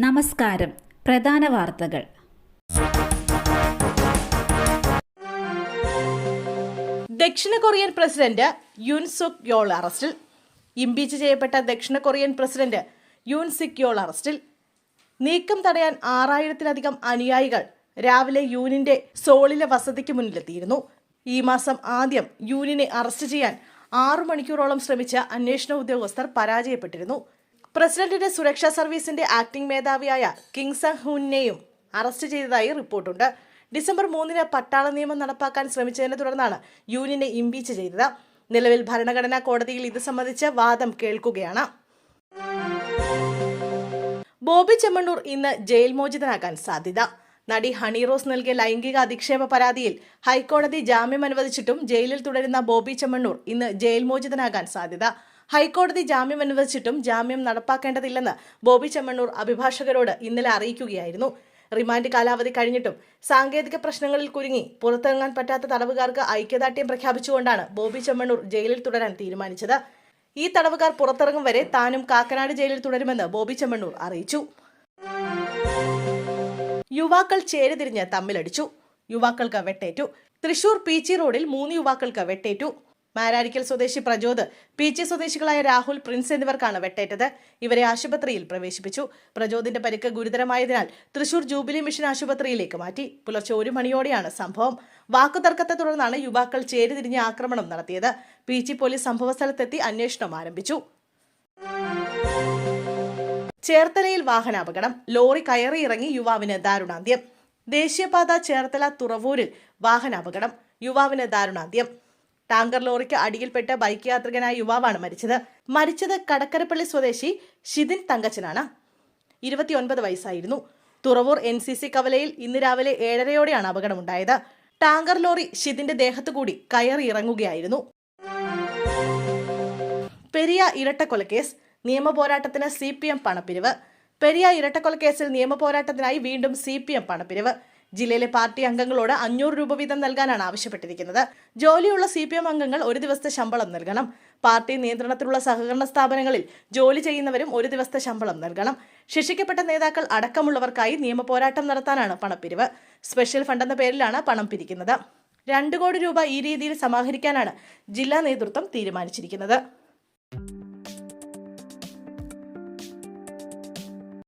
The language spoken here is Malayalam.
നമസ്കാരം. പ്രധാന വാർത്തകൾ. ദക്ഷിണ കൊറിയൻ പ്രസിഡന്റ് യുൻ സുക് യോൾ അറസ്റ്റിൽ. ഇംപീച്ച് ചെയ്യപ്പെട്ട ദക്ഷിണ കൊറിയൻ പ്രസിഡന്റ് യുൻ സുക് യോൾ അറസ്റ്റിൽ. നീക്കം തടയാൻ 6000-ലധികം അനുയായികൾ രാവിലെ യൂനിന്റെ സോളിലെ വസതിക്ക് മുന്നിലെത്തിയിരുന്നു. ഈ മാസം ആദ്യം യൂനിനെ അറസ്റ്റ് ചെയ്യാൻ 6 മണിക്കൂറോളം ശ്രമിച്ച അന്വേഷണ ഉദ്യോഗസ്ഥർ പരാജയപ്പെട്ടിരുന്നു. പ്രസിഡന്റിന്റെ സുരക്ഷാ സർവീസിന്റെ ആക്ടിംഗ് മേധാവിയായ കിങ് സങ് ഹുനെയും അറസ്റ്റ് ചെയ്തതായി റിപ്പോർട്ടുണ്ട്. ഡിസംബർ 3-ന് പട്ടാള നിയമം നടപ്പാക്കാൻ ശ്രമിച്ചതിനെ തുടർന്നാണ് യൂനിനെ ഇംപീച്ച് ചെയ്തത്. നിലവിൽ ഭരണഘടനാ കോടതിയിൽ ഇത് സംബന്ധിച്ച് വാദം കേൾക്കുകയാണ്. ബോബി ചെമ്മണ്ണൂർ ഇന്ന് ജയിൽ മോചിതനാകാൻ സാധ്യത. നടി ഹണി റോസ് നൽകിയ ലൈംഗിക അധിക്ഷേപ പരാതിയിൽ ഹൈക്കോടതി ജാമ്യം അനുവദിച്ചിട്ടും ജയിലിൽ തുടരുന്ന ബോബി ചെമ്മണ്ണൂർ ഇന്ന് ജയിൽ മോചിതനാകാൻ സാധ്യത. ഹൈക്കോടതി ജാമ്യം അനുവദിച്ചിട്ടും ജാമ്യം നടപ്പാക്കേണ്ടതില്ലെന്ന് ബോബി ചെമ്മണ്ണൂർ അഭിഭാഷകരോട് ഇന്നലെ അറിയിക്കുകയായിരുന്നു. റിമാൻഡ് കാലാവധി കഴിഞ്ഞിട്ടും സാങ്കേതിക പ്രശ്നങ്ങളിൽ കുരുങ്ങി പുറത്തിറങ്ങാൻ പറ്റാത്ത തടവുകാർക്ക് ഐക്യദാർഢ്യം പ്രഖ്യാപിച്ചുകൊണ്ടാണ് ബോബി ചെമ്മണ്ണൂർ ജയിലിൽ തുടരാൻ തീരുമാനിച്ചത്. ഈ തടവുകാർ പുറത്തിറങ്ങും വരെ താനും കാക്കനാട് ജയിലിൽ തുടരുമെന്ന് ബോബി ചെമ്മണ്ണൂർ അറിയിച്ചു. യുവാക്കൾ ചേരിതിരിഞ്ഞ് തമ്മിലടിച്ചു. യുവാക്കൾക്ക് വെട്ടേറ്റു. തൃശൂർ പീച്ചി റോഡിൽ 3 യുവാക്കൾക്ക് വെട്ടേറ്റു. മാരാരിക്കൽ സ്വദേശി പ്രജോദ്, പീച്ചി സ്വദേശികളായ രാഹുൽ, പ്രിൻസ് എന്നിവർക്കാണ് വെട്ടേറ്റത്. ഇവരെ ആശുപത്രിയിൽ പ്രവേശിപ്പിച്ചു. പ്രജോദിന്റെ പരിക്ക് ഗുരുതരമായതിനാൽ തൃശൂർ ജൂബിലി മിഷൻ ആശുപത്രിയിലേക്ക് മാറ്റി. പുലർച്ചെ 1 മണിയോടെയാണ് സംഭവം. വാക്കുതർക്കത്തെ തുടർന്നാണ് യുവാക്കൾ ചേരിതിരിഞ്ഞ് ആക്രമണം നടത്തിയത്. പീച്ചി പോലീസ് സംഭവസ്ഥലത്തെത്തി അന്വേഷണം ആരംഭിച്ചു. ചേർത്തലയിൽ വാഹനാപകടം. ലോറി കയറിയിറങ്ങി യുവാവിന് ദാരുണാന്ത്യം. ദേശീയപാത ചേർത്തല തുറവൂരിൽ വാഹനാപകടം. യുവാവിന് ദാരുണാന്ത്യം. ടാങ്കർ ലോറിക്ക് അടിയിൽപ്പെട്ട ബൈക്ക് യാത്രികനായ യുവാവാണ് മരിച്ചത് കടക്കരപ്പള്ളി സ്വദേശി ഷിതിൻ തങ്കച്ചനാണ്. 29 വയസ്സായിരുന്നു. തുറവൂർ NCC കവലയിൽ ഇന്ന് രാവിലെ 7:30യോടെയാണ് അപകടമുണ്ടായത്. ടാങ്കർ ലോറി ഷിതിന്റെ ദേഹത്തുകൂടി കയറി ഇറങ്ങുകയായിരുന്നു. പെരിയ ഇരട്ടക്കൊലക്കേസ്. നിയമപോരാട്ടത്തിന് CPM പണപ്പിരിവ്. പെരിയ ഇരട്ടക്കൊലക്കേസിൽ നിയമപോരാട്ടത്തിനായി വീണ്ടും CPM പണപ്പിരിവ്. ജില്ലയിലെ പാർട്ടി അംഗങ്ങളോട് 500 രൂപ വീതം നൽകാനാണ് ആവശ്യപ്പെട്ടിരിക്കുന്നത്. ജോലിയുള്ള CPM അംഗങ്ങൾ 1 ദിവസത്തെ ശമ്പളം നൽകണം. പാർട്ടി നിയന്ത്രണത്തിലുള്ള സഹകരണ സ്ഥാപനങ്ങളിൽ ജോലി ചെയ്യുന്നവരും 1 ദിവസത്തെ ശമ്പളം നൽകണം. ശിക്ഷിക്കപ്പെട്ട നേതാക്കൾ അടക്കമുള്ളവർക്കായി നിയമപോരാട്ടം നടത്താനാണ് പണപ്പിരിവ്. സ്പെഷ്യൽ ഫണ്ട് എന്ന പേരിലാണ് പണം പിരിക്കുന്നത്. 2 കോടി രൂപ ഈ രീതിയിൽ സമാഹരിക്കാനാണ് ജില്ലാ നേതൃത്വം തീരുമാനിച്ചിരിക്കുന്നത്.